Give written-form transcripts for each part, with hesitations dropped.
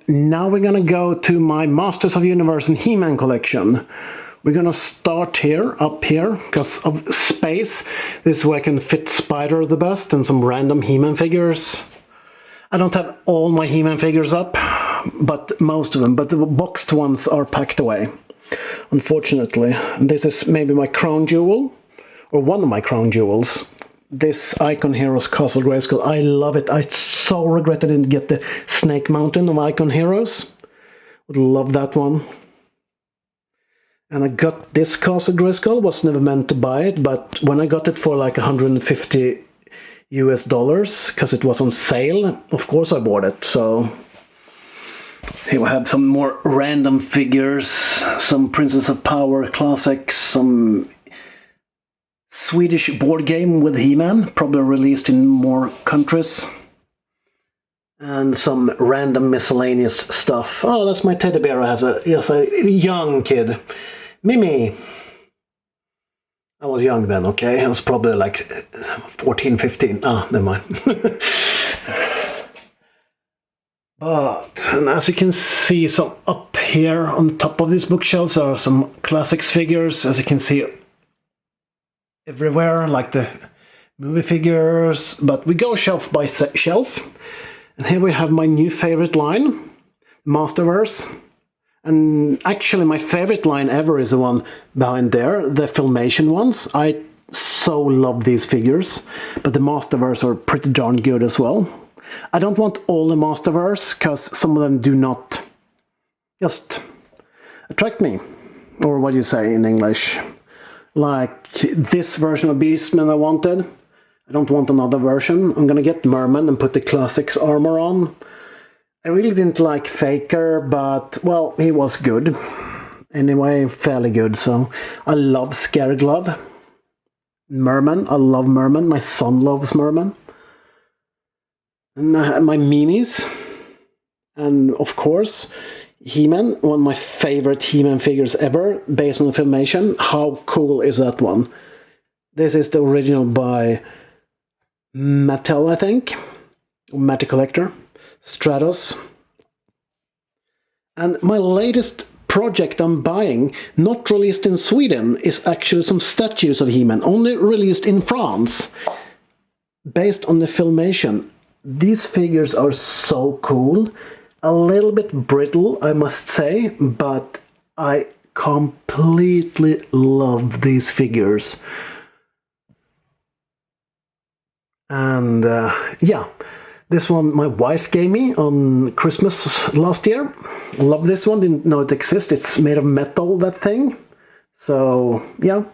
Now we're gonna go to my Masters of Universe and He-Man collection. We're gonna start here, up here, because of space. This is where I can fit Spider the best and some random He-Man figures. I don't have all my He-Man figures up, but most of them, but the boxed ones are packed away, unfortunately. This is maybe my crown jewel, or one of my crown jewels. This Icon Heroes Castle Grayskull. I love it. I so regret I didn't get the Snake Mountain of Icon Heroes. Would love that one. And I got this Castle Grayskull. Was never meant to buy it, but when I got it for like $150 US, because it was on sale, of course I bought it. So here we have some more random figures, some Princess of Power classics, some Swedish board game with He-Man, probably released in more countries. And some random miscellaneous stuff. Oh, that's my teddy bear as a young kid. Mimi. I was young then, okay? I was probably like 14, 15. Ah, never mind. And as you can see, some up here on top of these bookshelves are some classics figures, as you can see everywhere, like the movie figures, but we go shelf by shelf. And here we have my new favorite line, Masterverse. And actually my favorite line ever is the one behind there, the Filmation ones. I so love these figures, but the Masterverse are pretty darn good as well. I don't want all the Masterverse, because some of them do not just attract me, or what do you say in English? Like this version of Beastman I wanted. I don't want another version. I'm gonna get Merman and put the classics armor on. I really didn't like Faker, but, well, he was good. Anyway, fairly good, so I love Scary Glove. Merman, I love Merman. My son loves Merman. And I have my minis. And, of course, He-Man, one of my favorite He-Man figures ever, based on the Filmation. How cool is that one? This is the original by Mattel, I think. Matty Collector. Stratos. And my latest project I'm buying, not released in Sweden, is actually some statues of He-Man, only released in France, based on the Filmation. These figures are so cool. A little bit brittle, I must say, but I completely love these figures. And yeah, this one my wife gave me on Christmas last year. Love this one, didn't know it exists. It's made of metal, that thing. So, yeah.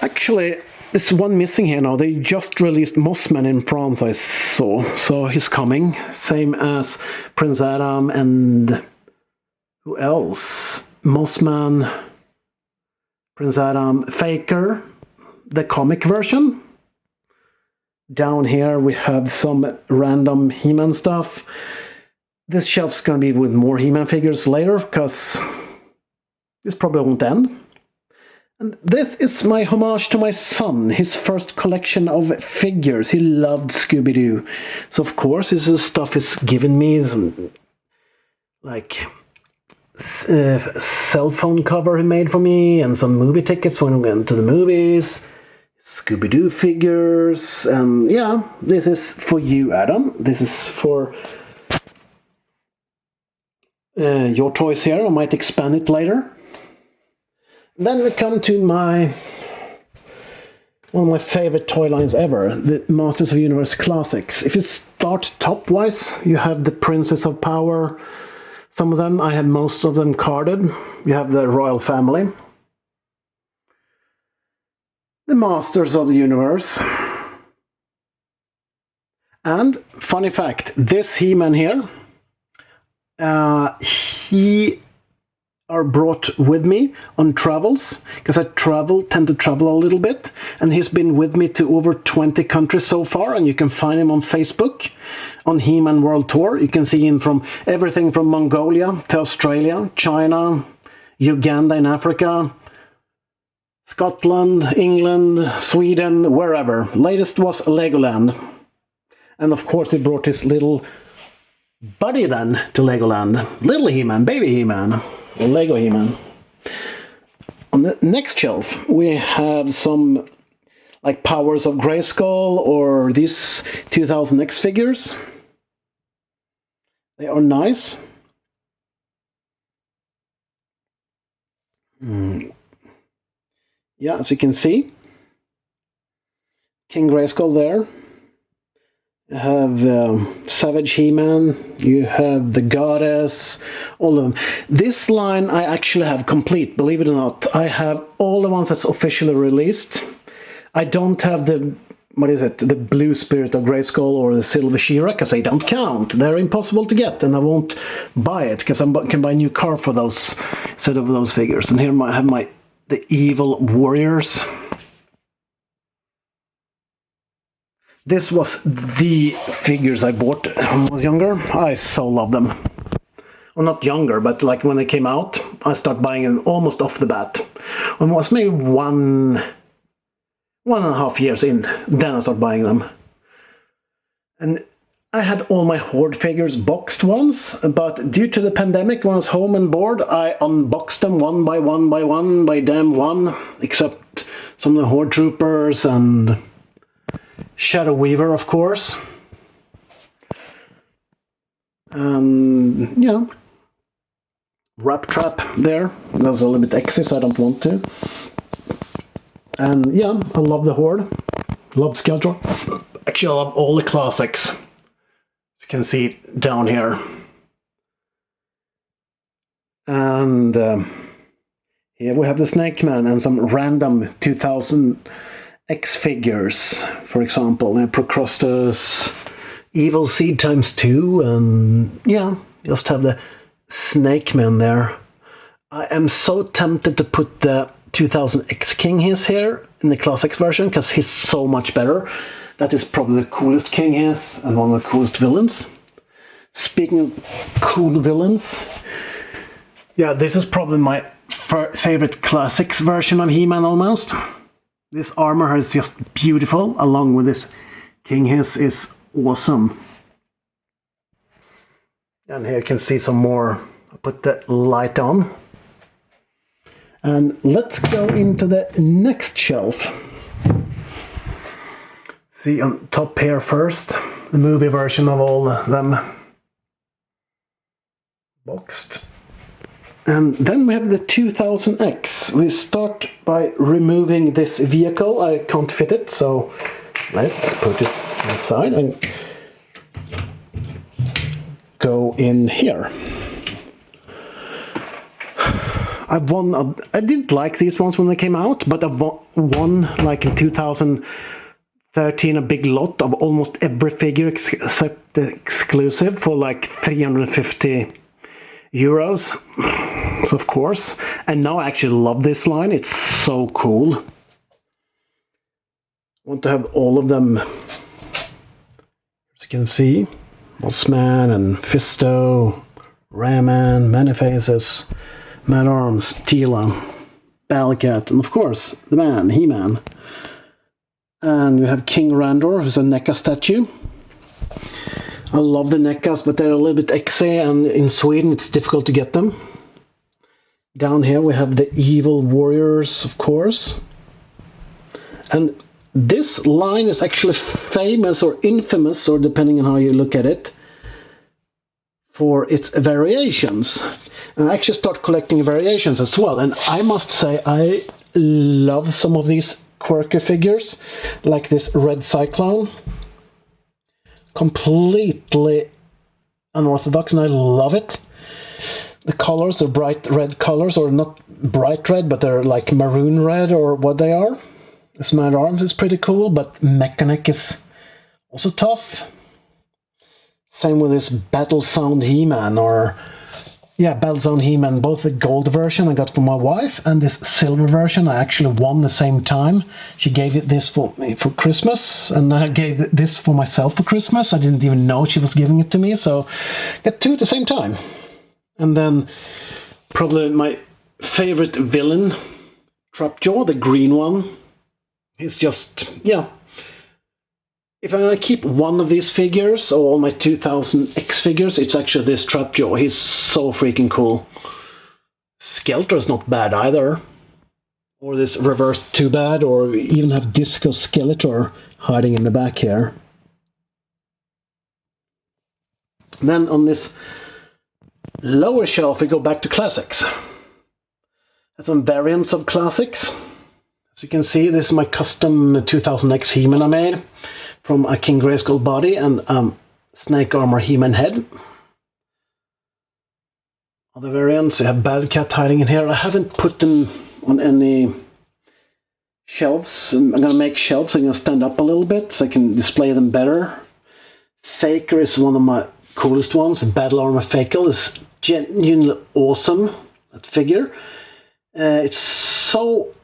Actually, there's one missing here now. They just released Mossman in France, I saw. So he's coming. Same as Prince Adam and... who else? Mossman, Prince Adam, Faker, the comic version. Down here we have some random He-Man stuff. This shelf's gonna be with more He-Man figures later, because this probably won't end. And this is my homage to my son, his first collection of figures. He loved Scooby-Doo. So of course this is stuff he's given me, some, like, cell phone cover he made for me, and some movie tickets when we went to the movies. Scooby-Doo figures, and yeah, this is for you, Adam. This is for your toys here. I might expand it later. Then we come to one of my favorite toy lines ever, the Masters of Universe Classics. If you start top-wise, you have the Princess of Power. Some of them, I have most of them carded. You have the Royal Family. The Masters of the Universe. And, funny fact, this He-Man here, he are brought with me on travels, because I tend to travel a little bit, and he's been with me to over 20 countries so far, and you can find him on Facebook, on He-Man World Tour. You can see him from everything from Mongolia to Australia, China, Uganda in Africa, Scotland, England, Sweden, wherever. Latest was Legoland. And of course he brought his little Buddy then to Legoland. Little He-Man, baby He-Man, or Lego He-Man. On the next shelf, we have some like Powers of Grayskull or these 2000X figures. They are nice. Yeah, as you can see, King Grayskull there. You have Savage He-Man, you have the Goddess, all of them. This line I actually have complete, believe it or not. I have all the ones that's officially released. I don't have the, the Blue Spirit of Grayskull or the Silver She-Ra, because they don't count. They're impossible to get, and I won't buy it, because I can buy a new car for those, instead of those figures. And here I have the Evil Warriors. This was the figures I bought when I was younger. I so love them. Well, not younger, but like when they came out, I started buying them almost off the bat. When it was maybe 1.5 years in, then I started buying them. And I had all my Horde figures boxed once, but due to the pandemic, when I was home and bored, I unboxed them one by damn one, except some of the Horde Troopers and Shadow Weaver, of course. Yeah, Rat Trap there. That's a little bit excess, I don't want to. And yeah, I love the Horde. Love Skeletor. Actually, I love all the classics. As you can see down here. And here we have the Snake Man and some random 2000X figures. For example, Procrustes, Evil Seed ×2, and yeah, just have the Snake Man there. I am so tempted to put the 2000X King Hiss here in the Classics version, because he's so much better. That is probably the coolest King Hiss and one of the coolest villains. Speaking of cool villains, yeah, this is probably my favorite Classics version of He-Man almost. This armor is just beautiful, along with this King Hiss is awesome. And here you can see some more. I'll put the light on. And let's go into the next shelf. See on top here first, the movie version of all them boxed. And then we have the 2000X. We start by removing this vehicle. I can't fit it, so let's put it inside and go in here. I didn't like these ones when they came out, but I won like in 2013 a big lot of almost every figure except the exclusive for like 350 euros, so of course. And now I actually love this line. It's so cool. I want to have all of them. As you can see, Bossman and Fisto, Rayman, Many Faces, Mad Arms, Teela, Ballcat, and of course, the man, He-Man. And we have King Randor, who's a NECA statue. I love the NECAs, but they're a little bit XA, and in Sweden it's difficult to get them. Down here we have the Evil Warriors, of course. And this line is actually famous or infamous, or depending on how you look at it, for its variations. And I actually start collecting variations as well. And I must say, I love some of these quirky figures, like this Red Cyclone. Completely unorthodox, and I love it. The colors are bright red colors, or not bright red, but they're like maroon red, or what they are. This Mad Arms is pretty cool, but Mechanic is also tough. Same with this Battle Sound He-Man, or yeah, Battle Sound He-Man, both the gold version I got for my wife and this silver version I actually won the same time. She gave it this for me for Christmas, and I gave this for myself for Christmas. I didn't even know she was giving it to me, so I got two at the same time. And then probably my favorite villain, Trapjaw, the green one. He's just, yeah, If I'm gonna keep one of these figures, or all my 2000X figures, it's actually this Trapjaw. He's so freaking cool. Skeletor's not bad either. Or this Reverse 2 Bad, or we even have Disco Skeletor hiding in the back here. And then on this lower shelf, we go back to classics. That's some variants of classics. As you can see, this is my custom 2000X He-Man I made from a King Grayskull body and Snake Armor He-Man head. Other variants, I have Bad Cat hiding in here. I haven't put them on any shelves. I'm going to make shelves. I'm going to stand up a little bit so I can display them better. Faker is one of my coolest ones. Battle Armor Faker is genuinely awesome, that figure. It's so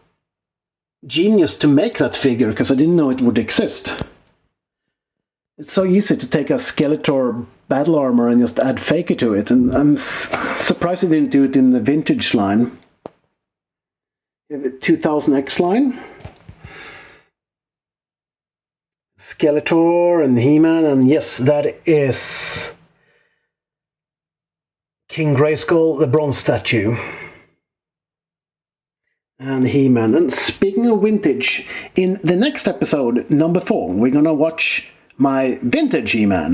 genius to make that figure because I didn't know it would exist. It's so easy to take a Skeletor battle armor and just add Faker to it, and I'm surprised they didn't do it in the vintage line. You have a 2000X line. Skeletor and He-Man, and yes, that is King Grayskull, the bronze statue. And He-Man. And speaking of vintage, in the next episode, number 4, we're gonna watch my vintage He-Man.